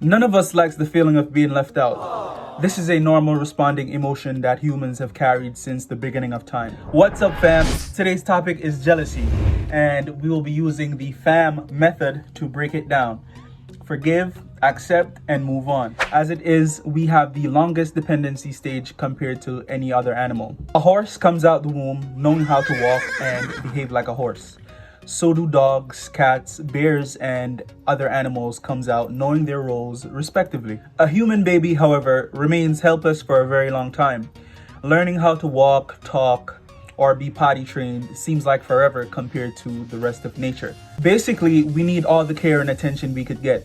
None of us likes the feeling of being left out. This is a normal responding emotion that humans have carried since the beginning of time. What's up, fam? Today's topic is jealousy, and we will be using the FAM method to break it down. Forgive, accept, and move on. As it is, we have the longest dependency stage compared to any other animal. A horse comes out the womb knowing how to walk and behave like a horse. So do dogs, cats, bears, and other animals comes out knowing their roles respectively. A human baby, however, remains helpless for a very long time. Learning how to walk, talk, or be potty trained seems like forever compared to the rest of nature. Basically, we need all the care and attention we could get.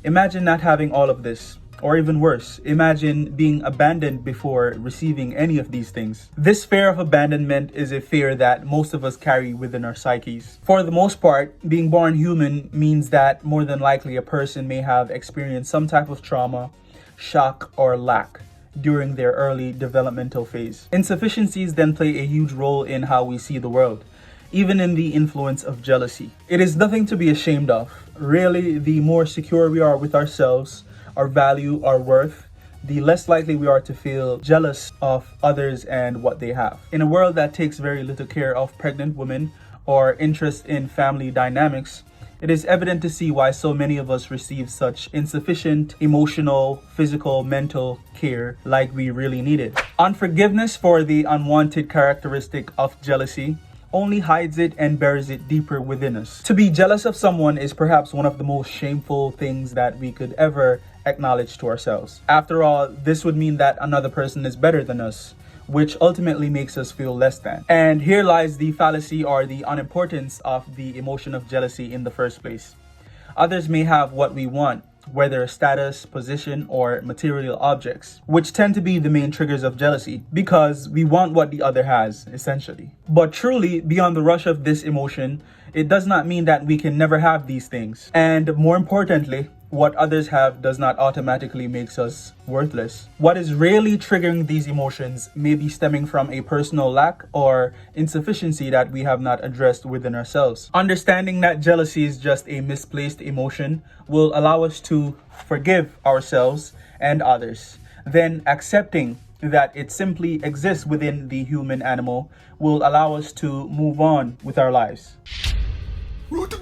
Imagine not having all of this, or even worse, imagine being abandoned before receiving any of these things. This fear of abandonment is a fear that most of us carry within our psyches. For the most part, being born human means that more than likely a person may have experienced some type of trauma, shock, or lack during their early developmental phase. Insufficiencies then play a huge role in how we see the world, even in the influence of jealousy. It is nothing to be ashamed of. Really, the more secure we are with ourselves, our value, our worth, the less likely we are to feel jealous of others and what they have. In a world that takes very little care of pregnant women or interest in family dynamics, it is evident to see why so many of us receive such insufficient emotional, physical, mental care like we really needed. Unforgiveness for the unwanted characteristic of jealousy only hides it and buries it deeper within us. To be jealous of someone is perhaps one of the most shameful things that we could ever acknowledge to ourselves. After all, this would mean that another person is better than us, which ultimately makes us feel less than. And here lies the fallacy or the unimportance of the emotion of jealousy in the first place. Others may have what we want, whether status, position, or material objects, which tend to be the main triggers of jealousy because we want what the other has, essentially. But truly, beyond the rush of this emotion, it does not mean that we can never have these things. And more importantly, what others have does not automatically makes us worthless. What is really triggering these emotions may be stemming from a personal lack or insufficiency that we have not addressed within ourselves. Understanding that jealousy is just a misplaced emotion will allow us to forgive ourselves and others. Then accepting that it simply exists within the human animal will allow us to move on with our lives. What